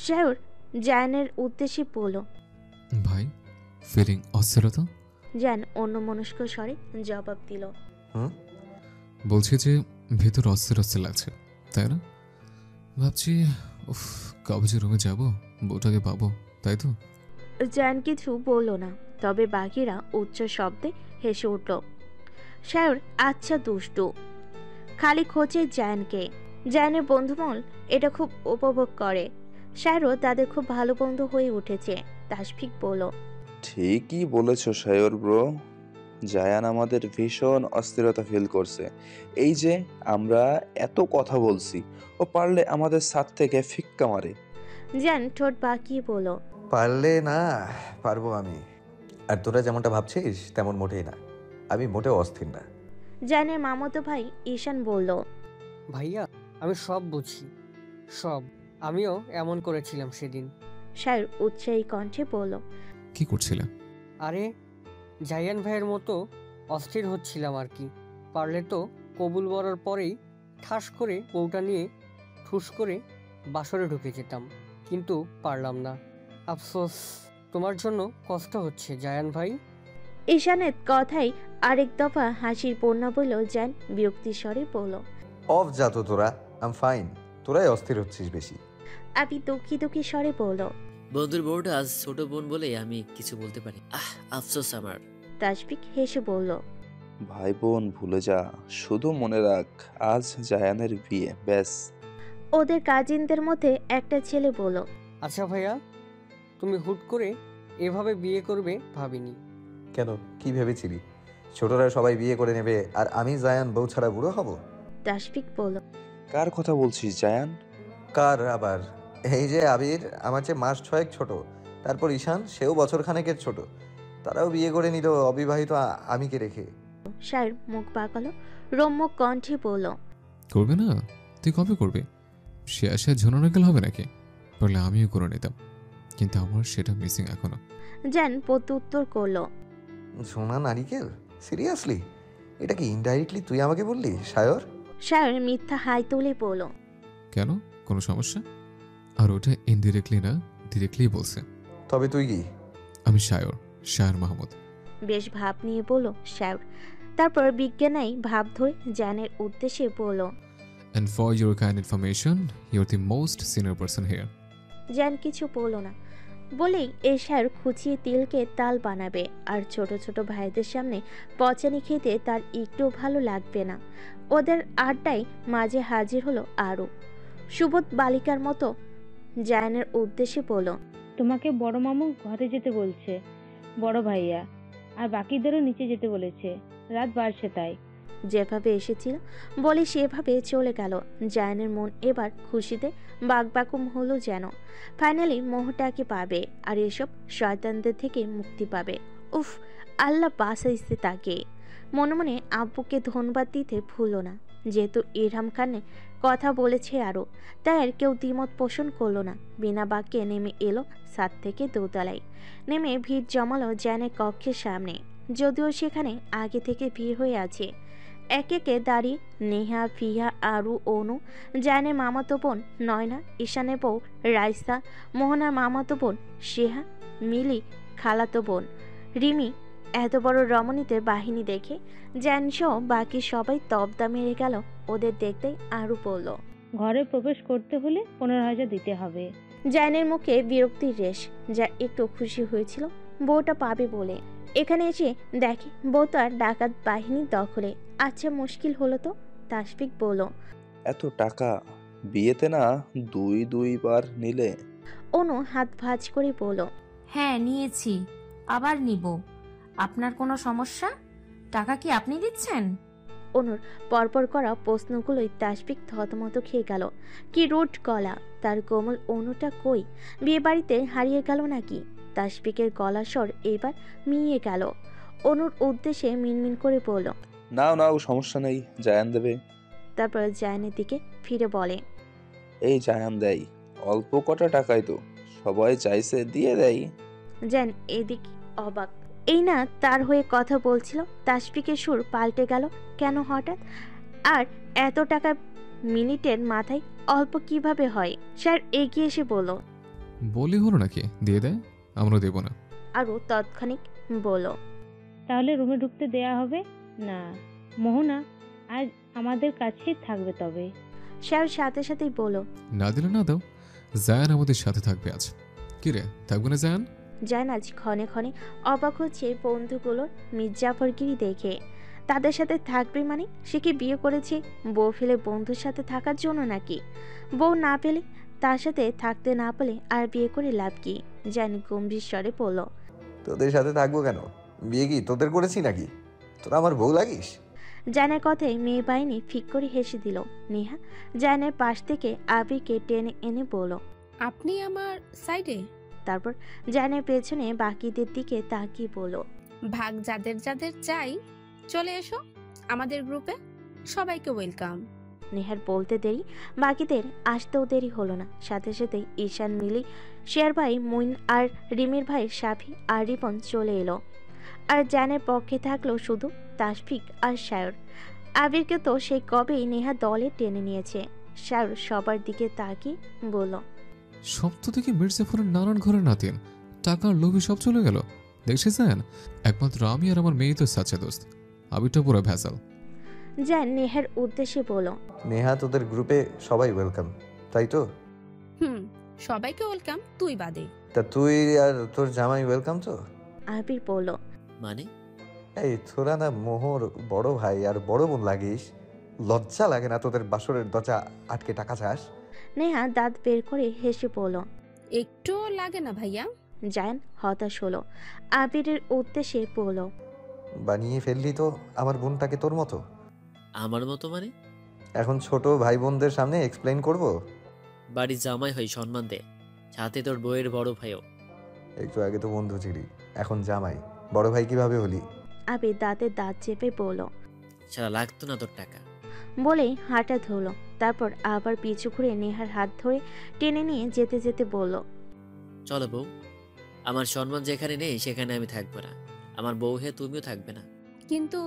শায়র জায়ানের উদ্দেশ্যে বলল, ভাই ফিলিং অস্থিরতা? জায়ান অন্যমনস্ক স্বরে জবাব দিল, হুম। বলছি যে ভেতর অস্থির অস্থির লাগছে, তাই না? ভাবছি উফ, কবে যে রুমে যাবো, বউটাকে পাবো, তাই তো? জায়ান কিছু বলল না, তবে বাকিরা উচ্চ শব্দে হেসে উঠল। শায়র আচ্ছা দুষ্টু খালি খোঁজে জায়ানকে। জায়ানের বন্ধুমহল এটা খুব উপভোগ করে। শায়রও তাদের খুব ভালো বন্ধু হয়ে উঠেছে। তাশফিক বলল, ঠিকই বলেছো সায়র ব্রো। জায়ান আমাদের ভীষণ অস্থিরতা ফিল করছে। এই যে আমরা এত কথা বলছি, ও পারলে আমাদের সাথ থেকে ফিক্কা মারে। জায়ান ঠোঁট বাঁকিয়ে বলল, পারলে না, পারবো আমি। আর তোরা যেমনটা ভাবছিস তেমন মোটেই না, আমি মোটেও অস্থির না। জায়ানের মামাতো ভাই ঈশান বলল, ভাইয়া আমি সব বুঝি, সব। আমিও এমন করেছিলাম সেদিন। শায়র উৎসাহী কণ্ঠে বলল, কি করছিলে? আরে জায়ান ভাইয়ের মতো অস্থির হচ্ছিলাম আর কি। পারলে তো কবুল বলার পরেই ঠাস করে বউটা নিয়ে ঠুস করে বাসরে ঢুকে যেতাম, কিন্তু পারলাম না। আফসোস, তোমার জন্য কষ্ট হচ্ছে জায়ান ভাই। ঈশানের কথাই আরেক দফা হাসির বন্যা বলল। জায়ান বিরক্তির স্বরে বলল, অফ যা তো তোরা, আম ফাইন। তোরাই অস্থির হচ্ছিস বেশি। আবি দুঃখী দুঃখী স্বরে বলল, বন্ধুর বউটা আজ ছোট বোন বলে আমি কিছু বলতে পারি। আফসোস আমার। তাশফিক হেসে বলল, ভাই বোন ভুলে যা, শুধু মনে রাখ আজ জায়ানের বিয়ে, ব্যাস। ওদের কাজিনদের মধ্যে একটা ছেলে বলল, আচ্ছা ভাইয়া, তুমি হুট করে এভাবে বিয়ে করবে ভাবিনি। কেন, কি ভেবেছিলি ছোটরা সবাই বিয়ে করে নেবে আর আমি জায়ান বউ ছাড়া বুড়ো হব? তাশফিক বলল, কার কথা বলছিস জায়ান? কার আবার? এই যে আবির আমার চেয়ে মাস 6 ছোট, তারপর ঈশান, সেও বছর খানেকের ছোট। তারাও বিয়ে করে নিল অবিবাহিত আমিকে রেখে। শায়র মুখ বাঁকালো, রম্য কণ্ঠে বলল, করবে না? তুই কবে করবে? সে আসে ঝুননাকেল হবে নাকি? বললে আমিও করে নিতাম, কিন্তু আমার সেটা মিসিং এখনো। জান প্রত্যুত্তর করলো, ঝোনা নারিকেল? সিরিয়াসলি? এটা কি ইনডাইরেক্টলি তুই আমাকে বললি শায়র? শায়র মিথ্যা হাই তুলে বলল, কেন, কোনো সমস্যা? আর ওটা ইনডিরেক্টলি না, ডিরেক্টলি বলছে। তবে তুই কি? আমি শায়র মাহমুদ। বেশ ভাব নিয়ে বলল শায়র। তারপর বিজ্ঞানাই ভাব ধরে জানের উদ্দেশ্যে বলল, And for your kind information, you're the most senior person here. জান কিছু বলল না, বলেই এই শায়র খুঁচিয়ে তিলকে তাল বানাবে। আর ছোট ছোট ভাইদের সামনে পচানি খেতে তার একটু ভালো লাগবে না। ওদের আড্ডায় মাঝে হাজির হলো আরও সুবোধ বালিকার মতো। জায়ানের উদ্দেশ্যে বলল, তোমাকে বড় মামু ঘরে যেতে বলছে, বড় ভাইয়া, আর বাকিদেরও নিচে যেতে বলেছে, রাত বাড়ছে তাই। যেভাবে এসেছিল বলে সেভাবে চলে গেল। জায়ানের মন এবার খুশিতে বাকবাকুম হলো যেন। ফাইনালি মোহটাকে পাবে আর এসব শয়তানদের থেকে মুক্তি পাবে। উফ, আল্লাহ বাঁচাইছে তাকে। মনে মনে আব্বুকে ধন্যবাদ দিতে ভুলো না, যেহেতু ইরহাম খানে কথা বলেছে আরও, তাই আর কেউ দ্বিমত পোষণ করলো না। বিনা বাক্যে নেমে এলো ছাদ থেকে দোতলায়। নেমে ভিড় জমালো জায়ানের কক্ষের সামনে, যদিও সেখানে আগে থেকে ভিড় হয়ে আছে। একে একে দাঁড়িয়ে নেহা, ফিহা, আরু, অনু, জায়ানের মামাতো বোন নয়না, ঈশানের বউ রাইসা, মোহনার মামাতো বোন শেহা, মিলি খালাতো বোন রিমি। এত বড় রমণীদের বাহিনী দেখে জায়ানসহ বাকি সবাই তবদা মেরে গেল ওদের দেখতেই। আরু বলল, ঘরে প্রবেশ করতে হলে 15,000 দিতে হবে। জায়ানের মুখে বিরক্তির রেশ, যা একটু খুশি হয়েছিল বউটা পাবে বলে। এখানে এসে দেখে বউ তো আর ডাকাত বাহিনীর দখলে। আচ্ছা, মুশকিল হলো তো। তাশফিক বলল, এত টাকা বিয়েতে না দুইবার নিলে? অনু হাত ভাঁজ করে বলল, হ্যাঁ নিয়েছি, আবার নিব। আপনার কোনো সমস্যা? টাকা কি আপনি দিচ্ছেন? অনুর পরপর করা প্রশ্নগুলোই তাশফিক থতমত খেয়ে গেল। কি রুট গলা তার! কোমল অনুটা কই? বিয়ে বাড়িতে হারিয়ে গেল নাকি? তাশফিকের গলা স্বর এবার মিইয়ে গেল। অনুর উদ্দেশ্যে মিনমিন করে বলল, নাও সমস্যা নেই, জায়ান দেবে। তারপর জায়ানের দিকে ফিরে বলে, এই জায়ান দেয়, অল্প কটা টাকাই তো, সবাই চাইছে দিয়ে দেয়। জায়ান এদিক অবাক। এই না তার হয়ে কথা বলছিল। তাশফিকের সুর পাল্টে গেল কেন হঠাৎ? আর এত টাকা মিনিটের মাথায় অল্প কিভাবে হয়? স্যার এগিয়ে এসে বলল, বলি হলো নাকি, দিয়ে দেয়, আমরা দেবো না। আরও তৎক্ষণিক বলল, তাহলে রুমে ঢুকতে দেয়া হবে না। মোহনা আজ আমাদের কাছেই থাকবে তবে। সায়র সাথে সাথেই বলল, না দিলে না দাও, জায়ান আমাদের সাথে থাকবে আজ। কিরে, থাকবে না জায়ান? জান আজ ক্ষণে ক্ষণে অবাক হচ্ছে বন্ধুগুলোর মির্জাফরগিরি দেখে। তাদের সাথে থাকবে মানে সে কি বিয়ে করেছে বউ ফেলে বন্ধুর সাথে থাকার জন্য নাকি? বউ না পেলে, তার সাথে থাকতে না পেলে আর বিয়ে করে লাভ কি? জান গম্ভীর স্বরে বলল, তোদের সাথে থাকবো কেন? বিয়ে কি তোদের করেছি নাকি? তোরা আমার বউ লাগিস? জানের কথায় মেয়ে বাহিনী ফিক করে হেসে দিল। নেহা জানের পাশ থেকে আবিরকে টেনে এনে বলল, আপনি আমার সাইডে। তারপর জানের পেছনে বাকিদের দিকে তাকিয়ে বলল, ভাগ যাদের যাদের চাই চলে এসো আমাদের গ্রুপে, সবাইকে ওয়েলকাম। নেহার বলতে দেরি, বাকিদের আসতেও দেরি হলো না। সাথে সাথে ঈশান, মিলি, শেয়ার ভাই, মুইন আর রিমির ভাই সাফি আর রিপন চলে এলো। আর জানের পক্ষে থাকলো শুধু তাশফিক আর সায়র। আবিরকে তো সেই কবেই নেহা দলে টেনে নিয়েছে। সায়র সবার দিকে তাকিয়ে বলল, সব তো দেখি মির্জাফরের নানান ঘরের নাতিন, টাকার লোভে সব চলে গেল। দেখছিস জায়ান, একমাত্র আমি আর আমার মেয়ে তো সাচে দোস্ত, আবিরটা পুরো ভেজাল। জান নেহার উদ্দেশ্যে বলল, নেহা, তোদের গ্রুপে সবাই ওয়েলকাম, তাই তো? সবাইকে ওয়েলকাম, তুই বাদে। তা তুই আর তোর জামাই ওয়েলকাম তো? আবির বলল, মানে? এই তোরা না মোহর বড় ভাই আর বড় বোন লাগিস, লজ্জা লাগে না তোদের বাসরের দরজা আটকে টাকা চাস? নেহা দাঁত বের করে হেসে বলল। একটুও লাগে না ভাইয়া। জায়ান হতাশ হলো। আবিরের উদ্দেশ্যে বলল, বানিয়ে ফেললি তো আমার বোনটাকে তোর মতো। আমার মতো মানে? এখন ছোট ভাই বোনদের সামনে এক্সপ্লেইন করব? বাড়ির জামাই হই, সম্মান দে, সাথে তোর বউয়ের বড় ভাইও। একটু আগে তো বন্ধু ছিলি, এখন জামাই, বড় ভাই কিভাবে হলি? আবির দাঁতে দাঁত চেপে বলল। সারা লাগতো না তোর টাকা। বলেই হাঁটা ধরল। তারপর আবার পিছু ঘুরে নেহার হাত ধরে টেনে নিয়ে যেতে যেতে বলল, চলো বউ, আমার সম্মান যেখানে নেই সেখানে আমি থাকবো না। আমার বউ হয়ে তুমিও থাকবে না। কিন্তু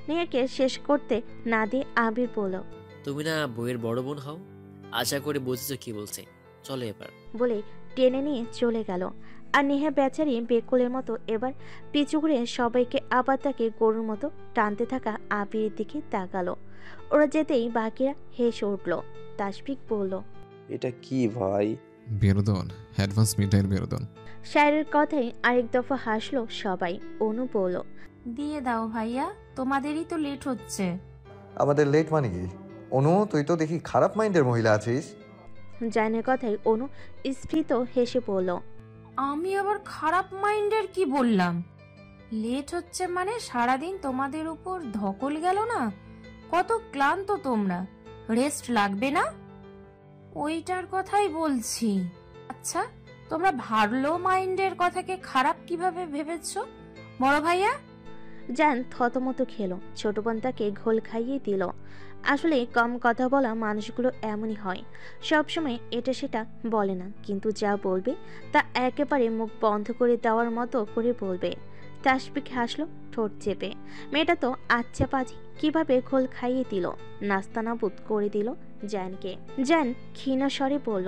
নেহাকে শেষ করতে না দিয়ে আবির বলল, তুমি না বউয়ের বড় বোন হও, আশা করে বুঝেছো কি বলছে। চলো এবার। বলে টেনে নিয়ে চলে গেল। আর নেহা বেচারি বেকুলের মতো এবার পিছু ঘুরে সবাইকে আবার তাকে গরুর মতো টানতে থাকা আবিরের দিকে তাকালো। ওরা যেতেই বাকিরা হেসে উঠল। তাশফিক বলল, এটা কি ভাই? বিনোদন, অ্যাডভান্স মিডনাইট বিনোদন। শায়রের কথায় আরেক দফা হাসলো সবাই। অনু বলল, দিয়ে দাও ভাইয়া, তোমাদেরই তো লেট হচ্ছে। আমাদের লেট মানে কি? অনু, তুই তো দেখি খারাপ মাইন্ডের মহিলা আছিস। জানের কথায় অনু স্ফীত হেসে বলল, আমি আবার খারাপ মাইন্ডের কি বললাম? লেট হচ্ছে মানে সারাদিন তোমাদের উপর ধকল গেল না? কত ক্লান্ত তোমরা, রেস্ট লাগবে না? ওইটার কথাই বলছি। আচ্ছা, তোমরা ভালো মাইন্ডের কথাকে খারাপ কিভাবে ভেবেছো বড় ভাইয়া? জান থতমত খেলো। ছোট বোন তাকে ঘোল খাইয়ে দিল। আসলে কম কথা বলা মানুষগুলো এমনই হয়, সবসময় এটা সেটা বলে না, কিন্তু যা বলবে তা একেবারে মুখ বন্ধ করে দেওয়ার মতো করে বলবে। তাশফিক হাসলো ঠোঁট চেপে। মেয়েটা তো আচ্ছা পাজি, কিভাবে ঘোল খাইয়ে দিল, নাস্তানাবুদ করে দিল জানকে। জান ক্ষীণ স্বরে বলল,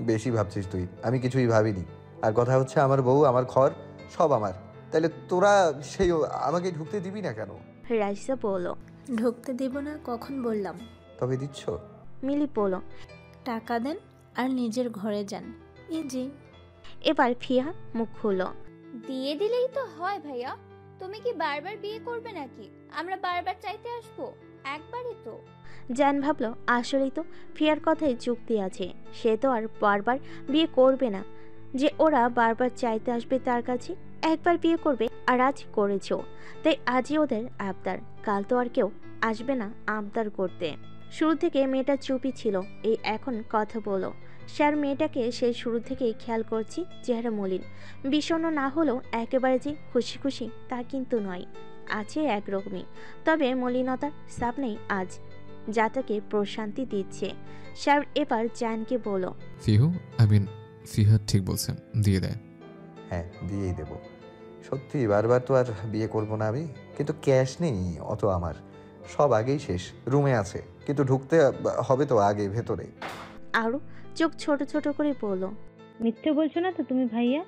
বেশি ভাবছিস তুই, আমি কিছুই ভাবিনি। আর কথা হচ্ছে, আমার বউ, আমার ঘর সব আমার, তাহলে তোরা সেই আমাকে ঢুকতে দিবি না কেন? রাইসা বলল, ঢুকতে দেব না কখন বললাম? তবে দিচ্ছ? মিলি বলল, টাকা দেন আর নিজের ঘরে যান। এই যে। এবার ফিহা মুখ খুলল, দিয়ে দিলেই তো হয় ভাইয়া, তুমি কি বারবার বিয়ে করবে নাকি? আমরা বারবার চাইতে আসবো? একবারই তো। জান ভাবলো আসলেই তো ফিয়ার কথায় যুক্তি আছে। সে তো আর বারবার বিয়ে করবে না যে ওরা বারবার চাইতে আসবে তার কাছে। একবার বিয়ে করবে, আর আজ করেছ, তাই আজই ওদের আবদার। কাল তো আর কেউ আসবে না আবদার করতে। শুরু থেকে মেয়েটা চুপই ছিল, এই এখন কথা বলো। স্যার মেয়েটাকে সেই শুরু থেকেই খেয়াল করছি, চেহারা মলিন, বিষণ্ণ না হলেও একেবারে যে খুশি খুশি তা কিন্তু নয়, আছে একরকমই, তবে মলিনতার ছাপ নেই আজ, যা তাকে প্রশান্তি দিচ্ছে। স্যার এবার জানকে বলো, ফিহা ঠিক বলছেন, দিয়ে দেয়। হ্যাঁ, দিয়েই দেব। সত্যি বারবার তো আর বিয়ে করব না আমি, কিন্তু ক্যাশ নেই অত আমার, সব আগেই শেষ। রুমে আছে, কিন্তু ঢুকতে হবে তো আগে ভেতরে। আরও চোখ ছোট ছোট করে বলল, মিথ্যে বলছো না তো তুমি ভাইয়া?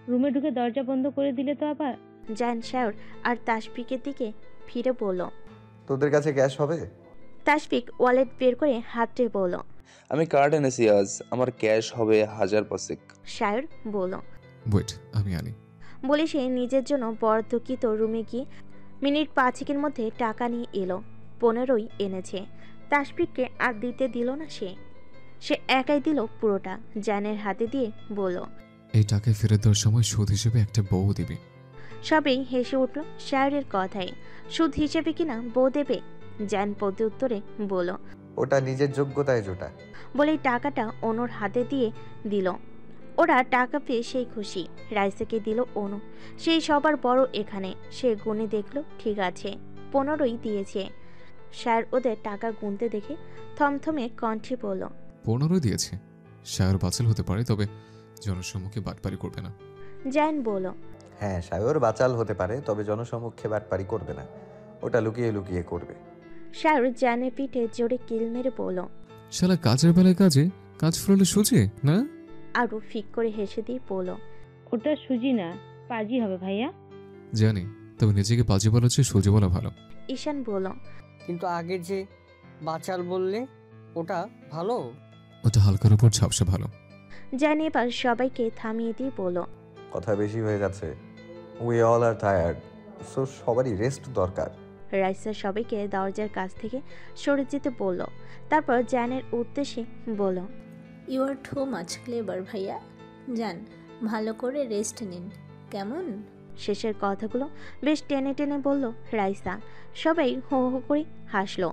রুমে ঢুকে দরজা বন্ধ করে দিলে তো আবার। জায়ান শায়র আর তাসফিকের দিকে ফিরে বলল। তোদের কাছে ক্যাশ হবে? তাসফিক ওয়ালেট বের করে হাতে বলল। আমি কার্ড এনেছি আজ, আমার ক্যাশ হবে 1000 শায়র বলল। ওয়েট, আমি আনি। বলে সে নিজের জন্য বরাদ্দকৃত রুমে গিয়ে মিনিট 5-এর মধ্যে টাকা নিয়ে এলো। 15ই এনেছে। তাসফিককে আর দিতে দিল না সে একাই দিল পুরোটা। জায়ানের হাতে দিয়ে বলল, এই টাকায় ফেরত দেওয়ার সময় সুদ হিসেবে একটা বউ দিবি। সবেই হেসে উঠল শায়রের কথায়। সুদ হিসেবে কিনা বউ দেবে? জায়ান পদে উত্তরে বলল, ওটা নিজের যোগ্যতায় জোটা। বলেই টাকাটা অনুর হাতে দিয়ে দিল। ওরা টাকা পেয়ে সেই খুশি। রাইসাকে দিল অনু, সেই সবার বড় এখানে। সে গুনে দেখলো, ঠিক আছে, 15ই দিয়েছে। শায়র ওদের টাকা গুনতে দেখে থমথমে কণ্ঠে বলল, 15 দিয়েছে। শায়র বাচাল হতে পারে, তবে জনসম্মুখে বাটপারি করবে না। জায়ান বলল, হ্যাঁ, শায়র বাচাল হতে পারে, তবে জনসম্মুখে বাটপারি করবে না, ওটা লুকিয়ে লুকিয়ে করবে। শায়র জায়ানের পিঠে জোরে কিল মেরে বলল, শালা কাজের বেলায় কাজ ফুরালে সুজে না? আরও ফিক করে হেসে দিয়ে বলল, ওটা সুজি না, পাজি হবে ভাইয়া। জানি, তবে নিজেকে পাজি বলা হচ্ছে সুজে বলা ভালো। ঈশান বলল, কিন্তু আগে যে বাচাল বললে ওটা ভালো। ওটা হালকার উপর ঝাপসা ভালো। জায়ান এবার সবাইকে থামিয়ে দিয়ে বলল, কথা বেশি হয়ে যাচ্ছে। We all are tired, so সবারই রেস্ট দরকার। রাইসা সবাইকে দরজার কাছ থেকে সরে যেতে বলল। তারপর জায়ানের উদ্দেশ্যে বলল, you are too much clever ভাইয়া। যান, ভালো করে রেস্ট নিন, কেমন? শেষের কথাগুলো বেশ টেনে টেনে বলল রাইসা। সবাই হো হো করে হাসলো।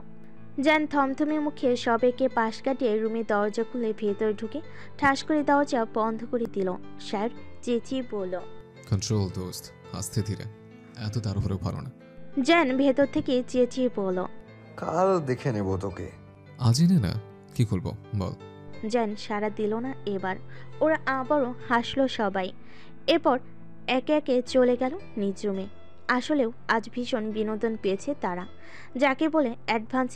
জায়ান থমথমে মুখে সবাইকে পাশ কাটিয়ে রুমে দরজা খুলে ভেতরে ঢুকে ঠাস করে দরজা বন্ধ করে দিল। শায়র চেঁচিয়ে বলল, কন্ট্রোল দোস্ত, আস্তে ধীরে, এত তাড়াহুড়ো ভালো না। জায়ান ভেতর থেকে চেঁচিয়ে বলল, কাল দেখে নেব তোকে। আজই নে না, কি করবো বল। জায়ান সাড়া দিল না এবার। ওরা আবারও হাসলো সবাই। এরপর একে একে চলে গেল নিজ রুমে। আসলেও আজ ভীষণ বিনোদন পেয়েছে তারা, যাকে বলে অ্যাডভান্স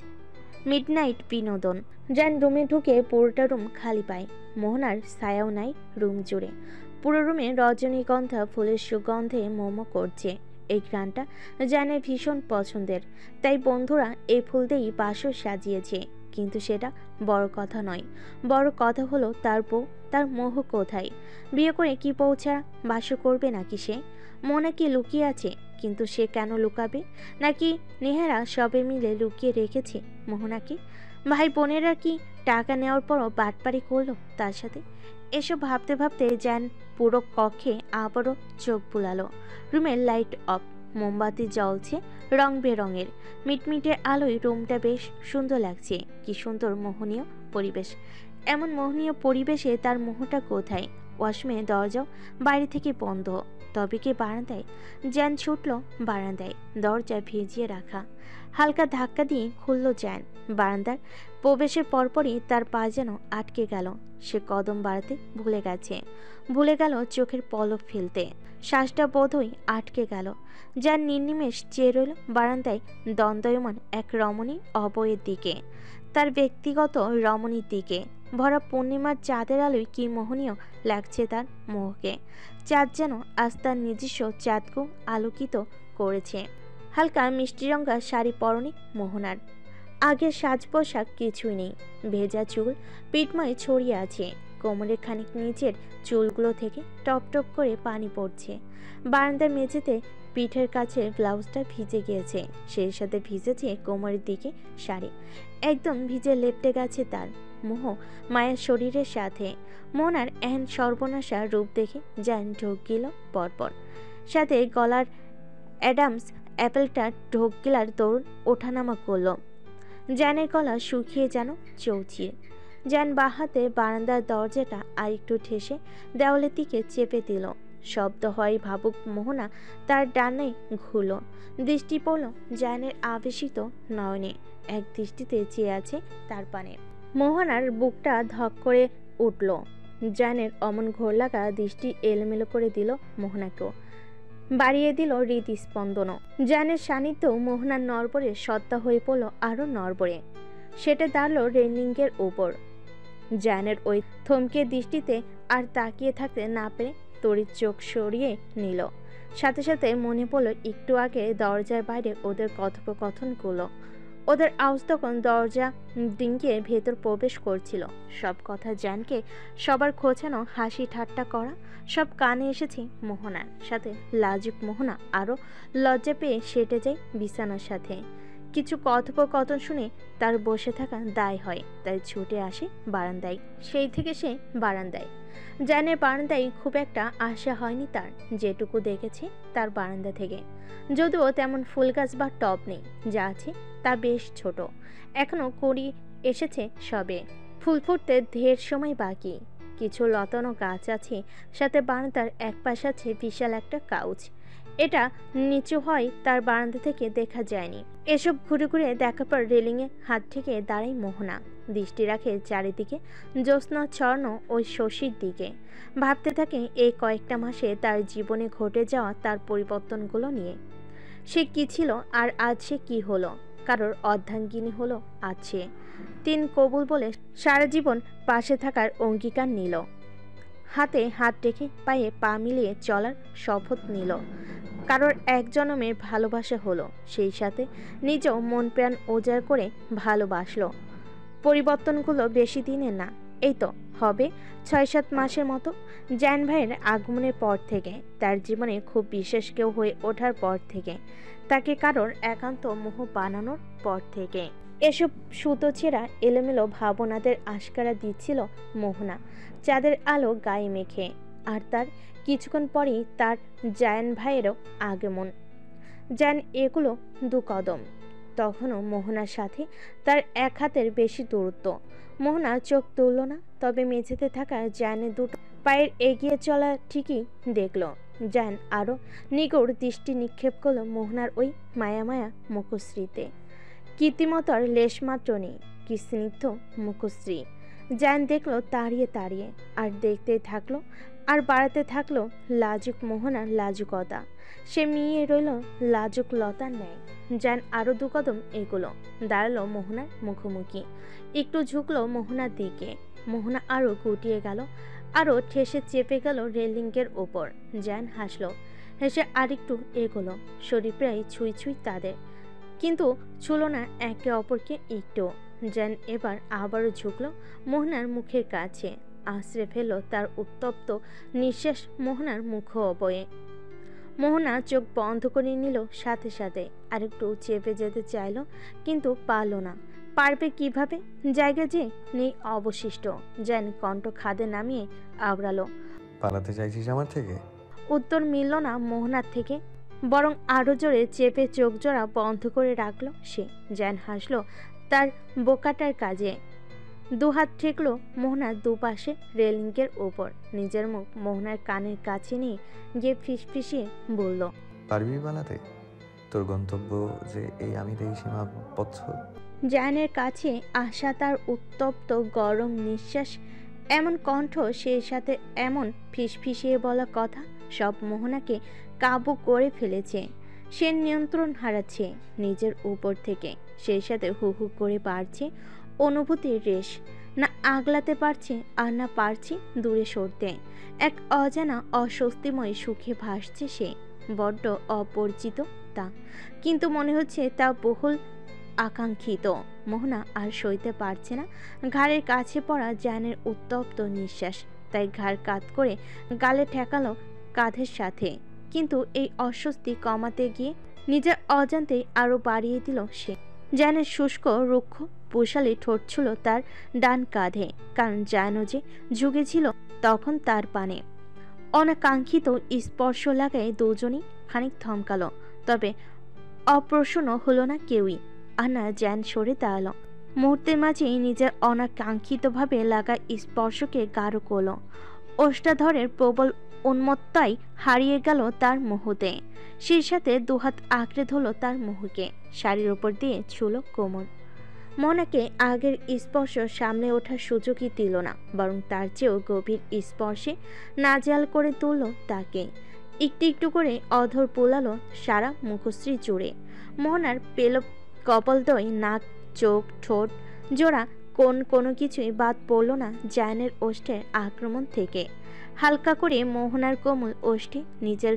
মিডনাইট বিনোদন। জায়ান রুমে ঢুকে পুরোটা রুম খালি পায়। মোহনার ছায়াও নাই রুম জুড়ে। পুরো রুমে রজনীগন্ধা ফুলের সুগন্ধে মোমো করছে। এই ঘ্রাণটা জায়ানের ভীষণ পছন্দের, তাই বন্ধুরা এই ফুল দিয়েই বাসর সাজিয়েছে। কিন্তু সেটা বড় কথা নয়। বড় কথা হলো তার বউ, তার মোহ কোথায়? বিয়ে করে কি বউ ছাড়া বাসর করবে নাকি সে? মনে কি লুকিয়ে আছে, কিন্তু সে কেন লুকাবে? নাকি নেহারা সবে মিলে লুকিয়ে রেখেছে মোহনাকে? ভাই বোনেরা কি টাকা নেওয়ার পরও বাটপারি করলো তার সাথে? এসব ভাবতে ভাবতে জায়ান পুরো কক্ষে আবারও চোখ বুলালো। রুমের লাইট অফ, মোমবাতি জ্বলছে রং বেরঙের। মিটমিটে আলোয় রুমটা বেশ সুন্দর লাগছে। কি সুন্দর মোহনীয় পরিবেশ। এমন মোহনীয় পরিবেশে তার মোহটা কোথায়? ওয়াশরুমে দরজাও বাইরে থেকে বন্ধ, তবে কি বারান্দায়? জায়ান ছুটল বারান্দায়। দরজা ভিজিয়ে রাখা। হালকা ধাক্কা দিয়ে খুলল জায়ান। বারান্দার প্রবেশের পরপরই তার পা যেন আটকে গেল। সে কদম বাড়াতে ভুলে গেল চোখের পলক ফেলতে। শ্বাসটা বোধহয় আটকে গেল। যার নির্নিমেষ চেয়ে রইল বারান্দায় দ্বন্দ্বয়মান এক রমণী অবয়ের দিকে, তার ব্যক্তিগত রমণীর দিকে। ভরা পূর্ণিমার চাঁদের আলোয় কি মোহনীয় লাগছে তার মোহকে। চাঁদ যেন আজ তার নিজস্ব চাঁদকে আলোকিত করেছে। হালকা মিষ্টি রঙা শাড়ি পরনে মোহনার। আগের সাজ পোশাক কিছুই নেই। ভেজা চুল পিঠময় ছড়িয়ে আছে। কোমরের খানিক নিচের চুলগুলো থেকে টপ টপ করে পানি পড়ছে। বারান্দার মেঝেতে পিঠের কাছে ব্লাউজটা ভিজে গিয়েছে, সেই সাথে ভিজেছে কোমরের দিকে শাড়ি। একদম ভিজে লেপটে গেছে তার মোহ মায়ের শরীরের সাথে। মোহনার এহেন সর্বনাশা রূপ দেখে জায়ান ঢোক গেল পরপর। সাথে গলার অ্যাডামস অ্যাপেলটা ঢোক গেলার দরুন ওঠানামা করল। জায়ানের গলা শুকিয়ে যেন চৌচিয়ে। জায়ান বাহাতে বারান্দার দরজাটা আরেকটু ঠেসে দেওয়ালের দিকে চেপে দিল। শব্দ হয় ভাবুক মোহনা তার ডানে ঘুরল। দৃষ্টি পড়ল জায়ানের আবেশিত নয়নে। এক দৃষ্টিতে চেয়ে আছে তার পানে। মোহনার বুকটা ধক করে উঠল। জায়ানের অমন ঘোর লাগা দৃষ্টি এলোমেলো করে দিল মোহনাকেও, বাড়িয়ে দিল হৃদস্পন্দনও। জায়ানের সান্নিধ্য মোহনার নরবরে সত্তা হয়ে পড়ল আরও নরবরে। সেটা দাঁড়ালো রেলিংয়ের ওপর। জায়ানের ওই থমকে দৃষ্টিতে আর তাকিয়ে থাকতে না পেরে তড়িৎ চোখ সরিয়ে নিল। সাথে সাথে মনে পড়ল একটু আগে দরজার বাইরে ওদের কথোপকথনগুলো। ওদের আওয়াজ তখন দরজা ডিঙ্গিয়ে ভেতর প্রবেশ করছিল। সব কথা জানকে সবার খোঁচানো হাসি ঠাট্টা করা সব কানে এসেছে মোহনার। সাথে লাজুক মোহনা আরও লজ্জা পেয়ে সেটে যায় বিছানার সাথে। কিছু কথোপকথন শুনে তার বসে থাকা দায় হয়, তাই ছুটে আসে বারান্দায়। সেই থেকে সে বারান্দায়। জায়ানের বারান্দায় খুব একটা আশা হয়নি তার, যেটুকু দেখেছে তার বারান্দা থেকে। যদিও তেমন ফুল গাছ বা টব নেই, যা আছে তা বেশ ছোট, এখনো কুড়ি এসেছে সবে, ফুল ফুটতে ঢের সময় বাকি। কিছু লতানো গাছ আছে, সাথে বারান্দার এক পাশে আছে বিশাল একটা কাউচ। এটা নিচু হয়, তার বারান্দা থেকে দেখা যায়নি। এসব ঘুরে ঘুরে দেখার পর রেলিংয়ে হাত থেকে দাঁড়ায় মোহনা, দৃষ্টি রাখে চারিদিকে জ্যোৎস্নাচ্ছন্ন ওই শশীর দিকে। ভাবতে থাকে এই কয়েকটা মাসে তার জীবনে ঘটে যাওয়া তার পরিবর্তনগুলো নিয়ে। সে কি ছিল আর আজ সে কি হলো? কারোর অর্ধাঙ্গিনী হলো, আছে তিন কবুল বলে সারা জীবন পাশে থাকার অঙ্গীকার নিল। হাতে হাত রেখে পায়ে পা মিলিয়ে চলার শপথ নিল। কারোর এক জনমের ভালোবাসা হলো, সেই সাথে নিজেও মন প্রাণ উজাড় করে ভালোবাসলো। পরিবর্তনগুলো বেশি দিনের না, এই তো হবে ৬-৭ মাসের মতো। জায়ান ভাইয়ের আগমনের পর থেকে, তার জীবনে খুব বিশেষ কেউ হয়ে ওঠার পর থেকে, তাকে কারোর একান্ত মোহ বানানোর পর থেকে। এসব সুতো ছেঁড়া এলোমেলো ভাবনাদের আশকারা দিচ্ছিল মোহনা চাঁদের আলো গায়ে মেখে। আর তার কিছুক্ষণ পরেই তার জায়ান ভাইয়েরও আগমন। জায়ান এগুলো 2 কদম, তখনও মোহনার সাথে তার এক হাতের বেশি দূরত্ব। মোহনা চোখ তুলল না, তবে মেঝেতে থাকা জায়ানের দুটো পায়ের এগিয়ে চলা ঠিকই দেখল। জায়ান আরও নিগড় দৃষ্টি নিক্ষেপ করল মোহনার ওই মায়া মায়া মুখশ্রীতে। কীর্তিমতার লেশমাত্র নেই, কি স্নিগ্ধ মুখশ্রী। জায়ান দেখল তাড়িয়ে তাড়িয়ে, আর দেখতেই থাকলো, আর বাড়াতে থাকলো লাজুক মোহনার লাজুকতা। সে মিয়ে রইল লাজুক লতার ন্যায়। জায়ান আরও 2 কদম এগোলো, দাঁড়ালো মোহনার মুখোমুখি, একটু ঝুঁকলো মোহনার দিকে। মোহনা আরও গুটিয়ে গেল, আরও ঠেসে চেপে গেল রেলিংয়ের ওপর। জায়ান হাসলো, হেসে আরেকটু এগোলো, শরীর প্রায় ছুঁই ছুঁই তাদের, কিন্তু ছুলো না একে অপরকে একটু। জায়ান এবার আবারও ঝুঁকলো মোহনার মুখের কাছে, আশ্রে ফেলল তার উত্তপ্ত নিঃশ্বাস মোহনার মুখ অবয়ে। মোহনা চোখ বন্ধ করে নিল, সাথে সাথে আরেকটু চেপে যেতে চাইল, কিন্তু পারল না। পারবে কিভাবে? জায়গা যে নেই অবশিষ্ট। জায়ান কণ্ঠ খাদে নামিয়ে আওড়ালো, পালাতে চাইছিস আমার থেকে? উত্তর মিলল না মোহনার থেকে, বরং আরও জোরে চেপে চোখ জোড়া বন্ধ করে রাখলো সে। জায়ান হাসলো তার বোকাটার কাজে, 2 হাত ঠেকলো মোহনার দুপাশে রেলিংয়ের ওপর, নিজের মুখ মোহনার কানের কাছে নিয়ে গিয়ে ফিসফিসিয়ে বলল, পারবি পালাতে? তোর গন্তব্য যে এই আমিরেই সীমাবদ্ধ? জায়ানের কাছে আসা তার উত্তপ্ত গরম নিঃশ্বাস, এমন কণ্ঠ, সেই সাথে এমন ফিসফিসিয়ে বলা কথা, সব মোহনাকে কাবু করে ফেলেছে। সে নিয়ন্ত্রণ হারাচ্ছে নিজের উপর থেকে, সেই সাথে হু হু করে বাড়ছে অনুভূতির রেশ। না আগলাতে পারছে, আর না পারছে দূরে সরতে। এক অজানা অস্বস্তিময় সুখে ভাসছে সে, বড্ড অপরিচিত তা, কিন্তু মনে হচ্ছে তা বহুল আকাঙ্ক্ষিত। মোহনা আর সইতে পারছে না ঘাড়ের কাছে পড়া জায়ানের উত্তপ্ত নিঃশ্বাস, তাই ঘাড় কাত করে গালে ঠেকালো কাঁধের সাথে। কিন্তু এই অস্বস্তি কমাতে গিয়ে নিজের অজান্তেই আরও বাড়িয়ে দিল সে। জায়ানের শুষ্ক রুক্ষ পোষালি ঠোঁট ছিল তার ডান কাঁধে, কারণ জায়ানও যে ঝুঁকেছিল তখন তার পানে। অনাকাঙ্ক্ষিত স্পর্শ লাগায় দুজনই খানিক থমকালো, তবে অপ্রসন্ন হলো না কেউই। আর না জায়ান সরে দাঁড়ালো, মুহূর্তের মাঝেই নিজের অনাকাঙ্ক্ষিতভাবে লাগা স্পর্শকে গাঢ় করল। ওষ্ঠাধরের প্রবল উন্মত্তায় হারিয়ে গেল তার মুহূর্তে। সেই সাথে 2 হাত আঁকড়ে ধরল তার মুখকে, শাড়ির ওপর দিয়ে ছুলো কোমর। মোহনাকে আগের স্পর্শ সামনে ওঠার সুযোগই দিল না, বরং তার চেয়েও গভীর স্পর্শে নাজেহাল করে তুলল তাকে। একটু একটু করে অধর পোলালো সারা মুখশ্রী জুড়ে। মোহনার পেল কপালদ্বয়, নাক, চোখ, ঠোঁট জোড়া কোনো কিছুই বাদ পড়ল না জায়ানের ওষ্ঠের আক্রমণ থেকে। হালকা করে মোহনার কোমল ওষ্ঠে নিজের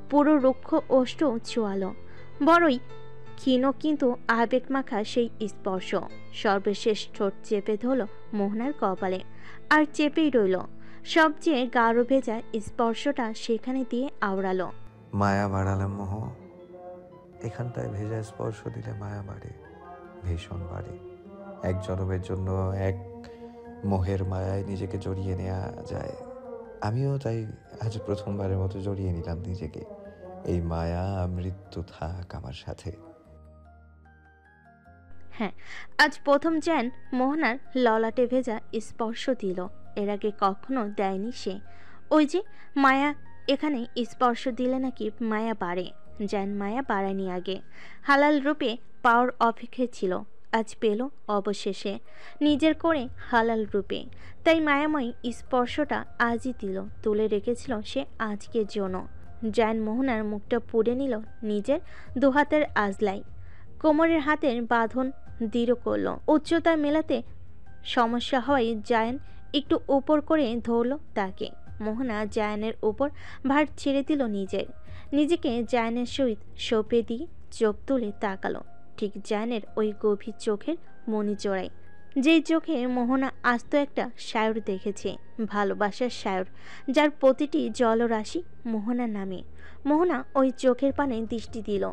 পুরো রুক্ষ ওষ্ঠ ছোঁয়ালো। বড়ই ক্ষীণ কিন্তু আবেগ মাখা সেই স্পর্শ। সর্বশেষ ঠোঁট চেপে ধরল মোহনার কপালে, আর চেপেই রইল। সবচেয়ে গাঢ় ভেজা স্পর্শটা সেখানে দিয়ে আওড়ালো। মায়া বাড়ালাম মোহ, এখানটায় ভেজা স্পর্শ দিলে মায়া বাড়ে, ভীষণ বাড়ে। এক জনমের জন্য এক মোহের মায়ায় নিজেকে জড়িয়ে নেওয়া যায়। আমিও তাই আজ প্রথমবারের মতো জড়িয়ে নিলাম নিজেকে। এই মায়া মৃত্যু থাক আমার সাথে। হ্যাঁ, আজ প্রথম জায়ান মোহনার ললাটে ভেজা স্পর্শ দিল। এর আগে কখনো দেয়নি সে। ওই যে মায়া, এখানে স্পর্শ দিলে নাকি মায়া বাড়ে। জায়ান মায়া বাড়ায়নি আগে, হালাল রূপে পাওয়ার অপেক্ষায় ছিল। আজ পেল অবশেষে নিজের করে হালাল রূপে। তাই মায়াময় স্পর্শটা আজই দিল, তুলে রেখেছিল সে আজকের জন্য। জায়ান মোহনার মুখটা পুড়ে নিল নিজের দুহাতের আজলাই। কোমরের হাতের বাঁধন দৃঢ় করল। উচ্চতা মেলাতে সমস্যা হওয়ায় জায়ান একটু উপর করে ধরল তাকে। মোহনা জায়ানের উপর ভার ছেড়ে দিল নিজেকে জায়ানের সহিত সঁপে দিয়ে চোখ তুলে তাকালো ঠিক জায়ানের ওই গভীর চোখের মণি জোড়ায়, যেই চোখে মোহনা আস্ত একটা সায়র দেখেছে, ভালোবাসার সায়র, যার প্রতিটি জলরাশি মোহনার নামে। মোহনা ওই চোখের পানে দৃষ্টি দিল,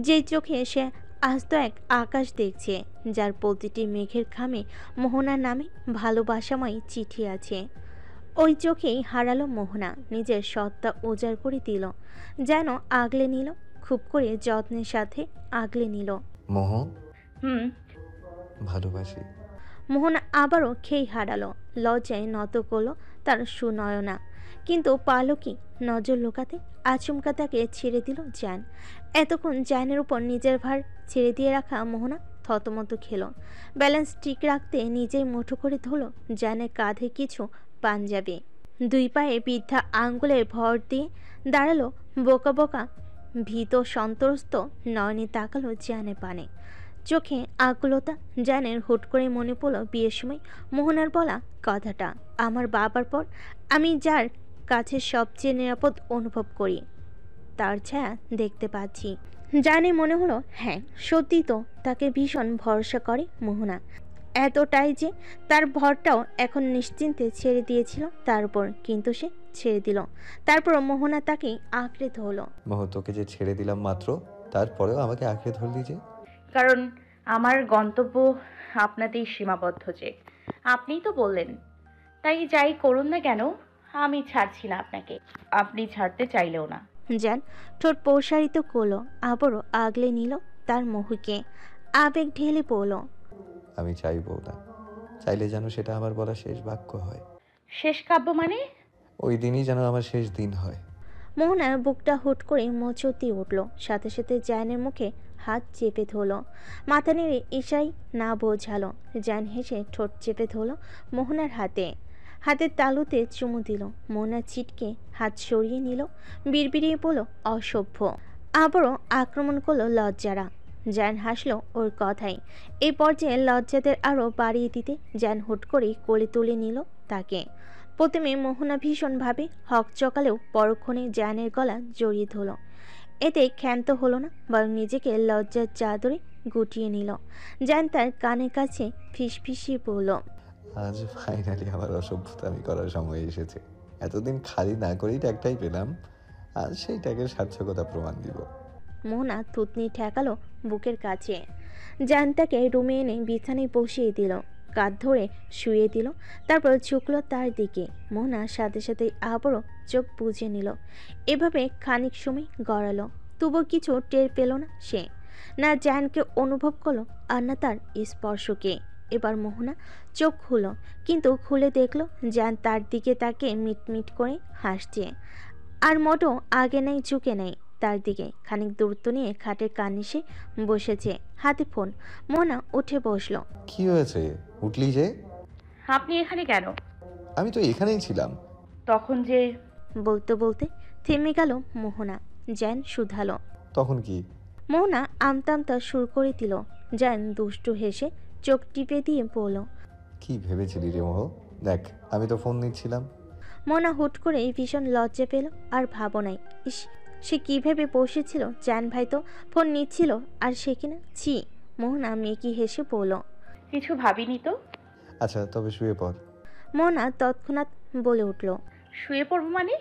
যেই চোখে সে আস্ত এক আকাশ দেখছে, যার প্রতিটি মেঘের খামে মোহনার নামে ভালোবাসাময় চিঠি আছে। ওই চোখেই হারালো মোহনা, নিজের সত্তা উজাড় করে দিল, যেন আগলে নিল, খুব করে যত্নের সাথে আগলে নিল। মোহ, ভালোবাসি। মোহনা আবারও খেই হারালো, লজ্জায় নত করলো তার সুনয়না, কিন্তু পারল কি নজর লোকাতে। আচমকা তাকে ছেড়ে দিল জায়ান। এতক্ষণ জায়ানের উপর নিজের ভার ছেড়ে দিয়ে রাখা মোহনা থতমত খেল। ব্যালেন্স ঠিক রাখতে নিজেই মুঠো করে ধরল জায়ানের কাঁধে কিছু পাঞ্জাবি। দুই পায়ে বৃদ্ধা আঙ্গুলে ভর দিয়ে দাঁড়ালো, বোকা বোকা ভীত সন্ত্রস্ত নয়নে তাকালো জায়ানের পানে, চোখে আকুলতা। জায়ানের হুট করে মনে পড়ল বিয়ের সময় মোহনার বলা কথাটা, আমার বাবার পর আমি যার কাছে সবচেয়ে নিরাপদ অনুভব করি, তার ছায়া দেখতে পাচ্ছি। জায়ানের মনে হলো হ্যাঁ সত্যি তো, তাকে ভীষণ ভরসা করে মোহনা, এতটাই যে তার ভরটাও এখন নিশ্চিন্তে ছেড়ে দিয়েছিল তার উপর। কিন্তু সে ছেড়ে দিল, তারপর মোহনা তাকে আঁকড়ে ধরলো। মোহ, তোকে যে ছেড়ে দিলাম মাত্র, তারপরেও আমাকে আঁকড়ে ধরলি যে? কারণ আমার গন্তব্য আপনাতেই সীমাবদ্ধ, যে আপনিই তো বললেন। তাই যাই করুন না কেন আমি ছাড়ছি না আপনাকে, আপনি ছাড়তে চাইলেও না। জান ঠোঁট প্রসারিত করলো, আবারও আগলে নিল তার মোহকে, আবেগ ঢেলে পড়ল। আমি চাইবো না, চাইলে যেন সেটা আমার বলা শেষ বাক্য হয়। শেষ কাব্য মানে? ওই দিনই যেন আমার শেষ দিন হয়। মোহনার বুকটা হুট করে মোচড় দিয়ে উঠল, সাথে সাথে জায়ানের মুখে হাত চেপে ধরল, মাথা নেড়ে ইশারায় না বোঝালো। জায়ান হেসে ঠোঁট চেপে ধরল মোহনার হাতের তালুতে চুমু দিল। মোহনা ছিটকে হাত সরিয়ে নিল, বিড়বিড়িয়ে বলল অসভ্য। আবারও আক্রমণ করলো লজ্জারা। জায়ান হাসলো ওর কথাই। এই পর্যায়ে লজ্জাদের আরও বাড়িয়ে দিতে জায়ান হুট করেই কোলে তুলে নিল তাকে। প্রথমে মোহনা ভীষণভাবে হক চকালেও পরক্ষণে জায়ানের গলা জড়িয়ে ধরল। এতে ক্ষান্ত হলো না, বরং নিজেকে লজ্জার চাদরে গুটিয়ে নিল। জায়ান তার কানের কাছে ফিসফিসিয়ে বলল, আজ ফাইনালি আমার অসভ্যতামি করার সময় এসেছে। এতদিন খালি না করেই ট্যাগটাই পেলাম, আজ সেই ট্যাগের সার্থকতা প্রমাণ দিব। মোহনা থুতনি ঠেকালো বুকের কাছে। জায়ান তাকে রুমে এনে বিছানায় বসিয়ে দিল, কাঁধ ধরে শুয়ে দিল, তারপর ঝুঁকলো তার দিকে। মোহনা সাথে সাথে আবারও চোখ বুজে নিল। এভাবে খানিক সময় গড়ালো, তবুও কিছু টের পেল না সে, না জায়ানকে অনুভব করলো আর না তার স্পর্শকে। এবার মোহনা চোখ খুলল, কিন্তু খুলে দেখলো জায়ান তার দিকে তাকে মিটমিট করে হাসছে, আর মোটো আগে নেই ঝুঁকে নেই তার দিকে। খানিক দূরত্ব নিয়ে খাটের কানিসে বসেছে, হাতে ফোন। মোহনা উঠে বসলো। কি হয়েছে, উঠলি যে? আপনি এখানে কেন? আমি তো এখানেই ছিলাম। তখন যে বলতে বলতে থেমে গেল মোহনা। জায়ান শুধালো, তখন কি? মোহনা আমতা আমতা সুর করে দিল। জায়ান দুষ্টু হেসে চোখ টিপে দিয়ে বলল, কি ভেবেছিলি রে মোহ? দেখ, আমি তো ফোন নিচ্ছিলাম। মোহনা হুট করে ভীষণ লজ্জা পেল আর ভাবনায়। ইস, সে কি ভেবে বসেছিল? জান ভাই তো ফোন নিচ্ছিল আর সে কিনা ছি। মোহনা মেকি হেসে বলল, কিছু ভাবিনি তো। আচ্ছা, তবে শুয়ে পড়। মোহনা তৎক্ষণাৎ বলে উঠল, শুয়ে পড়বো মানে?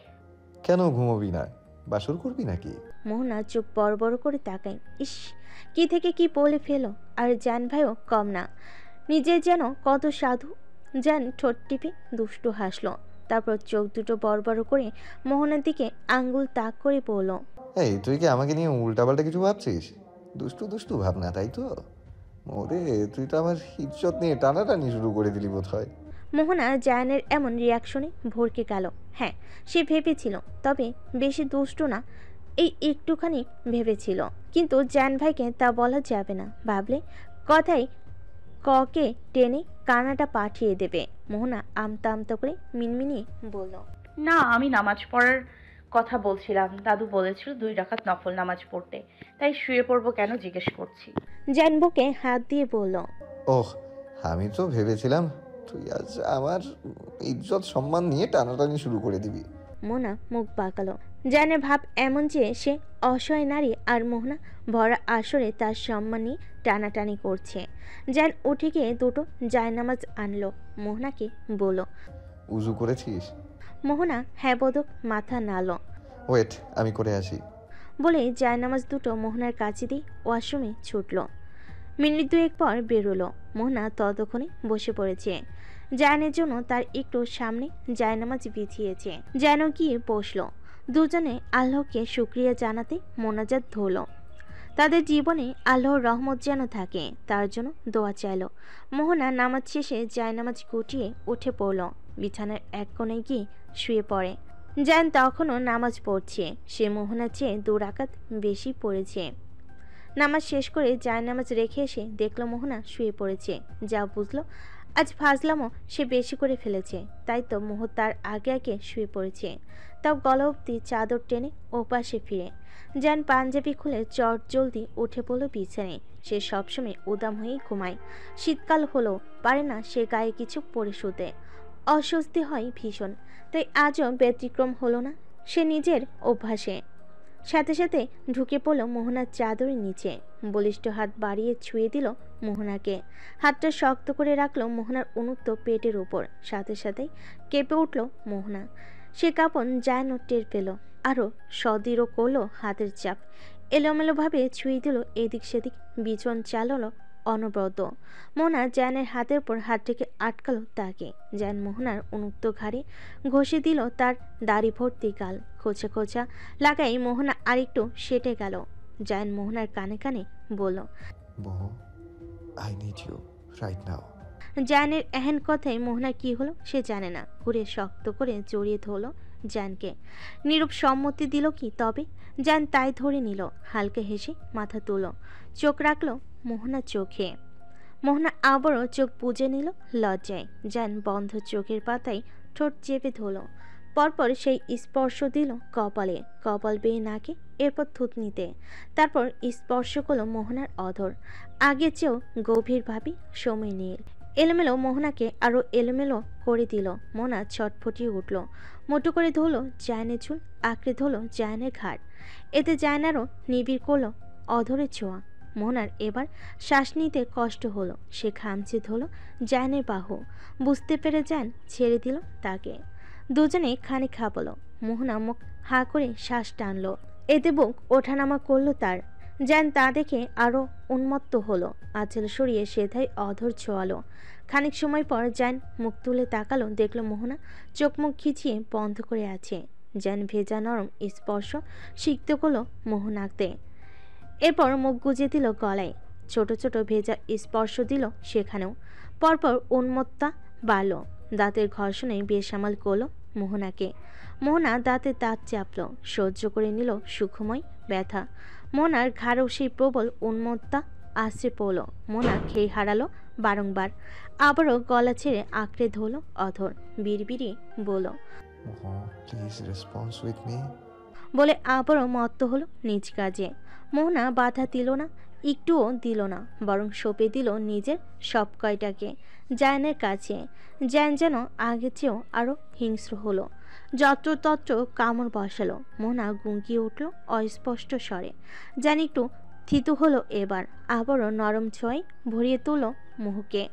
কেন ঘুমোবি না? বাসর করবি নাকি? মোহনা চোখ বড় বড় করে তাকায়। ইস, কি থেকে কি বলে ফেলো। আর জান ভাইও কম না, নিজে যেন কত সাধু। জান ঠোঁট টিপে দুষ্টু হাসলো, তারপর চোখ দুটো বড় বড় করে মোহনার দিকে আঙ্গুল তাক করে বলল, এই, তুই কি আমাকে নিয়ে উল্টাপাল্টা কিছু ভাবছিস? দুষ্টু দুষ্টু ভাবনা, তাই তো? ওরে, তুই তো আমার ইজ্জত নিয়ে টানাটানি শুরু করে দিলি বোধ হয়। মোহনা জায়ানের এমন রিয়াকশনে ভরকে গেল। হ্যাঁ, সে ভেবেছিল, তবে বেশি দুষ্টু না, এই একটুখানি ভেবেছিল। কিন্তু জায়ান ভাইকে তা বলা যাবে না, ভাবলে কথাই ককে টেনে কানাটা পাঠিয়ে দেবে। মোহনা আমতা আমতা করে মিনমিনিয়ে বলল, না, আমি নামাজ পড়ার কথা বলছিলাম। দাদু বলেছিল 2 রাকাত নফল নামাজ পড়তে, তাই শুয়ে পড়বো কেন জিজ্ঞেস করছি। জায়ান বুকে হাত দিয়ে বলল, ওহ, আমি তো ভেবেছিলাম তুই আজ আমার ইজ্জত সম্মান নিয়ে টানাটানি শুরু করে দিবি। মোহনা মুখ বাঁকালো। জায়ানের ভাব এমন যে সে অসহায় নারী, আর মোহনা ভরা আসরে তার সম্মান নিয়ে টানাটানি করছে। জায়ান উঠে গিয়ে দুটো জায়নামাজ আনলো, মোহনাকে বলল, উজু করেছিস? মোহনা হ্যাঁ বোধক মাথা নাড়ল। ওয়েট, আমি করে আসি। বলে জায়নামাজ দুটো মোহনার কাছে দিয়ে ওয়াশরুমে ছুটল। মিনিট 2 পর বেরোলো। মোহনা ততক্ষণে বসে পড়েছে। জায়ানের জন্য তার একটু সামনে জায়নামাজ বিছিয়েছে, যেন গিয়ে বসলো। দুজনে আল্লাহকে শুকরিয়া জানাতে মোনাজাত ধরল। তাদের জীবনে আল্লাহর রহমত যেন থাকে, তার জন্য দোয়া চাইল। মোহনা নামাজ শেষে জায়নামাজ গুটিয়ে উঠে পড়ল, বিছানার এক কোণে গিয়ে শুয়ে পড়ে। জায়ান তখনও নামাজ পড়ছে। সে মোহনার চেয়ে 2 রাকাত বেশি পড়েছে। নামাজ শেষ করে জায়নামাজ রেখে এসে দেখলো মোহনা শুয়ে পড়েছে। যা বুঝলো আজ ফাজলামও সে বেশি করে ফেলেছে, তাই তো মোহ তার আগে আগে শুয়ে পড়েছে, তাও গলা অবধি চাদর টেনে ওপাশে ফিরে। জায়ান পাঞ্জাবি খুলে চট জলদি উঠে পড়ল বিছানায়। সে সবসময় উদাম হয়েই ঘুমায়, শীতকাল হলেও পারে না সে গায়ে কিছু পরে শুতে। অস্বস্তি হয় ভীষণ, তাই আজও ব্যতিক্রম হলো না সে নিজের অভ্যাসে। সাথে সাথে ঢুকে পড়ল মোহনার চাদরের নিচে, বলিষ্ঠ হাত বাড়িয়ে ছুঁয়ে দিল মোহনাকে। হাতটা শক্ত করে রাখলো মোহনার উন্মুক্ত পেটের উপর। সাথে সাথেই কেঁপে উঠল মোহনা। সে কাঁপন জায়ানও টের পেল, আরও সদৃঢ় করলো হাতের চাপ। এলোমেলোভাবে ছুঁয়ে দিল এদিক সেদিক, বিচন চালালো অনবরত। মোহনা জায়ানের হাতের উপর হাত রেখে আটকালো তাকে। জায়ান মোহনার উন্মুক্ত ঘাড়ে ঘষে দিল তার দাড়ি ভর্তি গাল। খোঁচা খোঁচা লাগাই মোহনা আরেকটু সেটে গেল। জায়ান মোহনার কানে কানে বলল, I need you right now. জায়ানের এহেন কথায় মোহনার কি হলো সে জানে না। ঘুরে শক্ত করে জড়িয়ে ধরল জায়ানকে। নীরব সম্মতি দিল কি তবে? জায়ান তাই ধরে নিল। হালকা হেসে মাথা তুলল, চোখ রাখলো মোহনার চোখে। মোহনা আবারও চোখ বুজে নিল লজ্জায়। জায়ান বন্ধ চোখের পাতায় ঠোঁট চেপে ধরল। পরপর সেই স্পর্শ দিল কপালে, কপাল বেয়ে নাকে, এরপর থুতনিতে। তারপর স্পর্শ করল মোহনার অধর, আগের চেয়েও গভীরভাবে সময় নিয়ে। এলোমেলো মোহনাকে আরও এলোমেলো করে দিল। মোহনা ছটফটিয়ে উঠল, মোটো করে ধরল জায়ানের চুল, আঁকড়ে ধরল জায়ানের ঘাড়। এতে জায়ানারও নিবিড় করল অধরের ছোঁয়া। মোহনার এবার শ্বাস নিতে কষ্ট হলো। সে খামচে ধরল জায়ানের বাহু। বুঝতে পেরে জায়ান ছেড়ে দিল তাকে। দুজনে খানিক হাঁপালো। মোহনা মুখ হাঁ করে শ্বাস টানল, এতে বুক ওঠানামা করলো তার। জায়ান তা দেখে আরও উন্মত্ত হলো। আঁচল সরিয়ে সেধাই অধর ছোঁয়ালো। খানিক সময় পর জায়ান মুখ তুলে তাকালো, দেখলো মোহনা চোখ মুখ খিচিয়ে বন্ধ করে আছে। জায়ান ভেজা নরম স্পর্শ সিক্ত করলো মোহনাতে। এরপর মুখ গুজে দিল গলায়, ছোট ছোট ভেজা স্পর্শ দিল সেখানেও। পরপর উন্মত্তা বাড়ল। দাঁতের ঘর্ষণে বেসামাল করলো মোহনাকে। মোহনা দাঁতে দাঁত চাপল, সহ্য করে নিল সুখময় ব্যথা। মোহনার ঘাড়েও সেই প্রবল উন্মত্তা আশ্রে পড়ল। মোহনা খেয়ে হারালো বারংবার। আবারও গলা ছেড়ে আঁকড়ে ধরল অধর, বিড়বিড়ি বলল, প্লিজ রেসপন্স উইথ মি। বলে আবারও মত্ত হলো নিজ কাজে। মোহনা বাধা দিল না, একটুও দিল না, বরং সঁপে দিল নিজের সব কয়টাকে জায়ানের কাছে। জায়ান যেন আগের চেয়েও আরও হিংস্র হলো, যত্রতত্র কামড় বসালো। মোনা গুঙ্গিয়ে উঠল অস্পষ্ট স্বরে। জায়ান একটু থিতু হলো, এবার আবারও নরম ছোঁয়ায় ভরিয়ে তুলল মুহুকে।